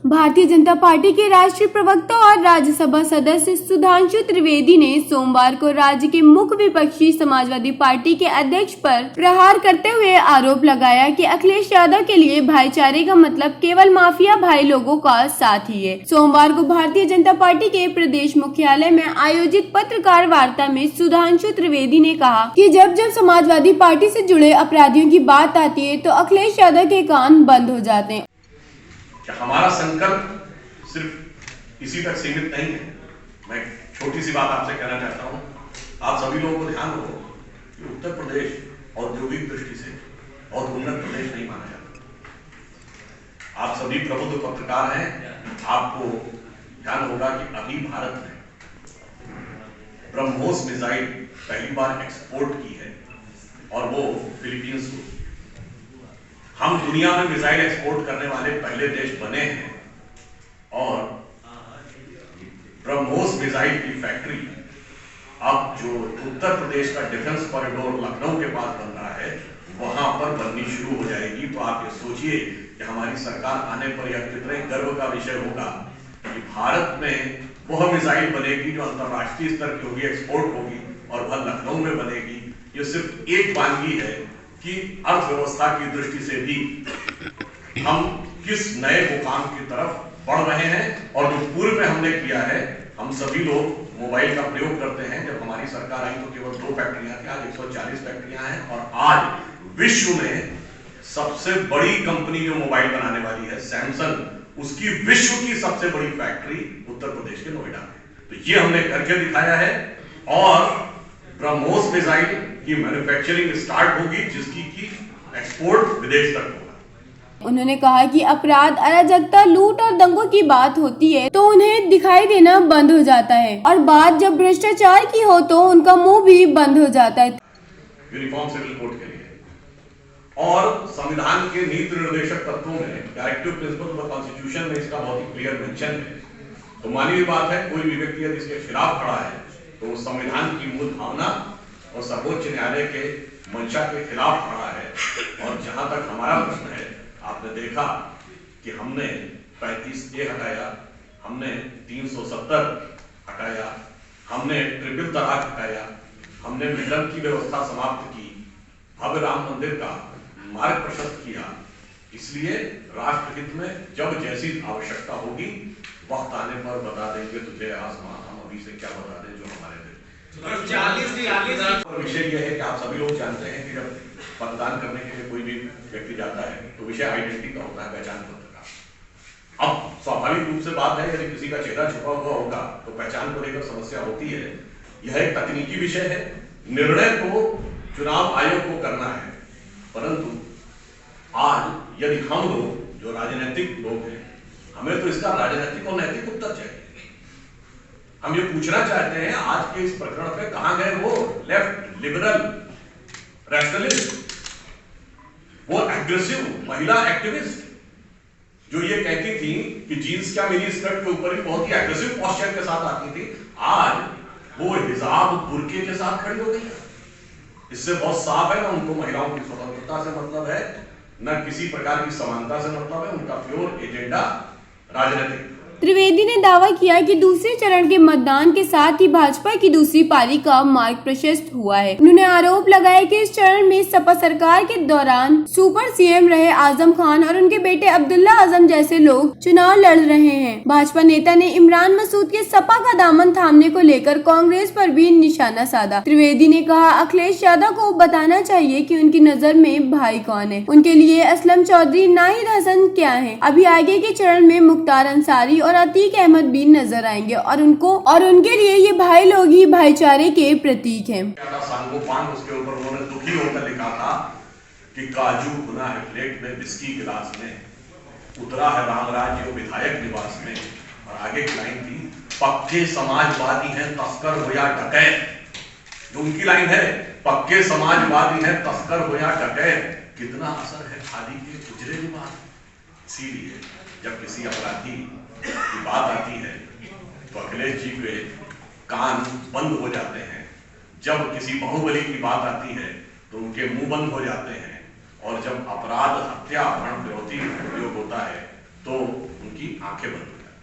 Bharatiya Janata party के राष्ट्रीय प्रवक्ता और राज्यसभा सदस्य सुधांशु त्रिवेदी ने सोमवार को राज्य के मुख्य विपक्षी समाजवादी पार्टी के अध्यक्ष पर प्रहार करते हुए आरोप लगाया कि अखिलेश यादव के लिए भाईचारे का मतलब केवल माफिया भाई लोगों का साथ ही है। सोमवार को भारतीय जनता पार्टी के प्रदेश मुख्यालय में आयोजित पत्रकार वार्ता में सुधांशु त्रिवेदी ने कहा कि जब समाजवादी पार्टी से जुड़े अपराधियों की बात आती है तो अखिलेश यादव के कान बंद हो जाते हैं। हमारा संकल्प सिर्फ इसी तक सीमित नहीं है। मैं छोटी सी बात आपसे कहना चाहता हूं, आप सभी लोगों को ध्यान रखो कि उत्तर प्रदेश औद्योगिक दृष्टि से और उन्नत प्रदेश नहीं माना जाता। आप सभी प्रबुद्ध पत्रकार हैं, आपको ध्यान होगा कि अभी भारत ने ब्रह्मोस मिसाइल पहली बार एक्सपोर्ट की है और वो फिलीपींस को। हम दुनिया में मिसाइल एक्सपोर्ट करने वाले पहले देश बने हैं और ब्रह्मोस मिसाइल की फैक्ट्री अब जो उत्तर प्रदेश का डिफेंस कॉरिडोर लखनऊ के पास बन रहा है वहां पर बननी शुरू हो जाएगी। तो आप ये सोचिए कि हमारी सरकार आने पर यह कितने गर्व का विषय होगा कि भारत में वह मिसाइल बनेगी जो अंतरराष्ट्रीय स्तर की होगी, एक्सपोर्ट होगी और वह लखनऊ में बनेगी। ये सिर्फ एक वानगी है कि अर्थव्यवस्था की दृष्टि से भी हम किस नए मुकाम की तरफ बढ़ रहे हैं। और जो पूर्व में हमने किया है, हम सभी लोग मोबाइल का प्रयोग करते हैं। जब हमारी सरकार आई तो केवल 2 फैक्ट्रियां थी, आज 140 फैक्ट्रियां हैं और आज विश्व में सबसे बड़ी कंपनी जो मोबाइल बनाने वाली है सैमसंग, उसकी विश्व की सबसे बड़ी फैक्ट्री उत्तर प्रदेश के नोएडा में। तो ये हमने करके दिखाया है और ब्रह्मोस मिसाइल की मैन्युफैक्चरिंग स्टार्ट होगी जिसकी की एक्सपोर्ट विदेश तक होगा। उन्होंने कहा कि अपराध, अराजकता, लूट और दंगों की बात होती है तो उन्हें दिखाई देना बंद हो जाता है और बात जब भ्रष्टाचार की हो तो उनका मुंह भी बंद हो जाता है। यूनिफॉर्म सिविल कोड के लिए और संविधान के नीति निर्देशक तत्वों में डायरेक्टिव प्रिंसिपल ऑफ कॉन्स्टिट्यूशन में इसका बहुत ही क्लियर मेंशन है। तो मानवीय बात है, कोई भी व्यक्ति यदि इसके खिलाफ खड़ा है तो संविधान की मूल भावना और सर्वोच्च न्यायालय के मंशा के खिलाफ खड़ा है। और जहां तक हमारा प्रश्न है, आपने देखा कि हमने 35A हटाया, हमने 370 हटाया, हमने ट्रिपल तलाक हटाया, हमने मिलन की व्यवस्था समाप्त की, भव्य राम मंदिर का मार्ग प्रशस्त किया। इसलिए राष्ट्रहित में जब जैसी आवश्यकता होगी वक्त आने पर बता देंगे तुझे आसमान, हम अभी से क्या बता दें जो हमारे दिल। विषय यह है कि आप सभी लोग जानते हैं कि जब मतदान करने के लिए कोई भी व्यक्ति जाता है तो विषय आइडेंटिटी का होता है, पहचान पत्र का। अब स्वाभाविक रूप से बात है, यदि किसी का चेहरा छुपा हुआ होगा तो पहचान को लेकर समस्या होती है। यह एक तकनीकी विषय है, निर्णय को चुनाव आयोग को करना है। परंतु आज यदि हम लोग जो राजनीतिक लोग हैं, हमें तो इसका राजनीतिक और नैतिक उत्तर चाहिए। हम ये पूछना चाहते हैं आज के इस प्रकरण पे कहां गए वो लेफ्ट लिबरल रैशनलिस्ट, वो एग्रेसिव महिला एक्टिविस्ट जो ये कहती थी कि जीन्स क्या मिनी स्कर्ट के ऊपर ही बहुत ही एग्रेसिव पोस्चर के साथ आती थी, आज वो हिजाब बुर्के के साथ खड़ी हो गई। इससे बहुत साफ है ना उनको महिलाओं की स्वतंत्रता से मतलब है, न किसी प्रकार की समानता से मतलब है। उनका प्योर एजेंडा राजनीतिक। त्रिवेदी ने दावा किया कि दूसरे चरण के मतदान के साथ ही भाजपा की दूसरी पारी का मार्ग प्रशस्त हुआ है। उन्होंने आरोप लगाया कि इस चरण में सपा सरकार के दौरान सुपर सीएम रहे आजम खान और उनके बेटे अब्दुल्ला आजम जैसे लोग चुनाव लड़ रहे हैं। भाजपा नेता ने इमरान मसूद के सपा का दामन थामने को लेकर कांग्रेस पर भी निशाना साधा। त्रिवेदी ने कहा अखिलेश यादव को बताना चाहिए कि उनकी नजर में भाई कौन है। उनके लिए असलम चौधरी, नाहिद हसन क्या है। अभी आगे के चरण में मुख्तार अंसारी और अतीक अहमद भी नजर आएंगे और उनके लिए ये भाई लोग ही भाईचारे के प्रतीक हैं। उसके ऊपर उन्होंने दुखी होकर लिखा था कि काजू भुना है प्लेट में, विस्की गिलास में, उतरा है रामराज्य विधायक निवास में। और आगे की लाइन थी, पक्के समाजवादी हैं तस्कर हो या डकैत। जो उनकी लाइन है, पक्के समाजवादी हैं तस्कर हो या डकैत, कितना असर है खादी के उजरे लिबास। इसीलिए जब किसी अपराधी की बात आती है तो अखिलेश जी के कान बंद हो जाते हैं। जब किसी बाहुबली की बात आती है तो उनके मुंह बंद हो जाते हैं। और जब अपराध, हत्या, अपहरण, विरोधी उपयोग होता है तो उनकी आंखें बंद हो जाए।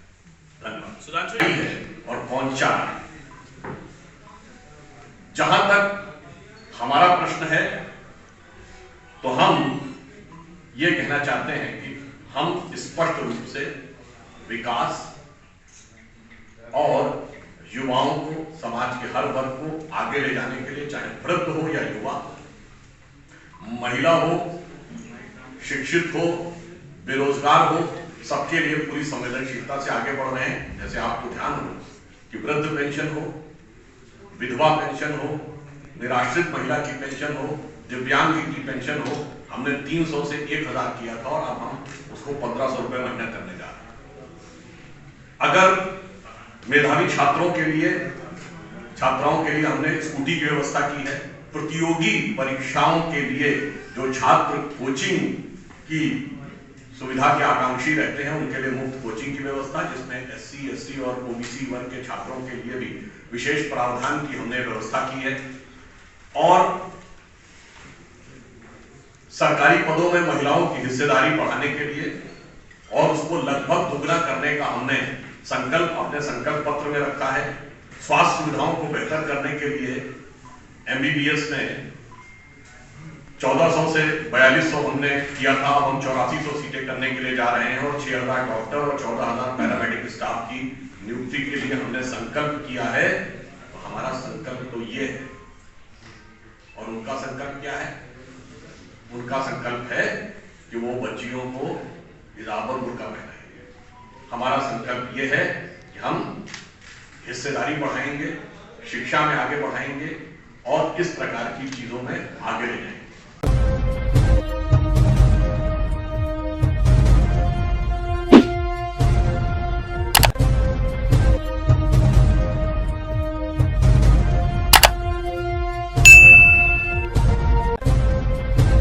धन्यवाद। सुधांशु है और कौन चाह रहा है। जहां तक हमारा प्रश्न है तो हम ये कहना चाहते हैं कि हम स्पष्ट रूप से विकास और युवाओं को, समाज के हर वर्ग को आगे ले जाने के लिए, चाहे वृद्ध हो या युवा, महिला हो, शिक्षित हो, बेरोजगार हो, सबके लिए पूरी संवेदनशीलता से आगे बढ़ रहे हैं। जैसे आपको ध्यान हो कि वृद्ध पेंशन हो, विधवा पेंशन हो, निराश्रित महिला की पेंशन हो, दिव्यांग की पेंशन हो, हमने 300 से 1000 किया था और अब हम उसको 1500 रुपए महीना करने जा रहे हैं। अगर मेधावी छात्राओं के लिए हमने स्कूटी की व्यवस्था की है। प्रतियोगी परीक्षाओं के लिए जो छात्र कोचिंग की सुविधा के आकांक्षी रहते हैं उनके लिए मुफ्त कोचिंग की व्यवस्था, जिसमें SC, ST और OBC वर्ग के छात्रों के लिए भी विशेष प्रावधान की हमने व्यवस्था की है। और सरकारी पदों में महिलाओं की हिस्सेदारी बढ़ाने के लिए और उसको लगभग दुगना करने का हमने संकल्प अपने संकल्प पत्र में रखा है। स्वास्थ्य सुविधाओं को बेहतर करने के लिए MBBS में 1400 से 4200 हमने किया था, अब हम 8400 सीटें करने के लिए जा रहे हैं और 6000 डॉक्टर और 14000 पैरामेडिक स्टाफ की नियुक्ति के लिए हमने संकल्प किया है। तो हमारा संकल्प तो ये है और उनका संकल्प क्या है? उनका संकल्प है कि वो बच्चियों को हिजाब और बुर्का पहनाएंगे। हमारा संकल्प ये है कि हम हिस्सेदारी बढ़ाएंगे, शिक्षा में आगे बढ़ाएंगे और इस प्रकार की चीजों में आगे ले जाएंगे।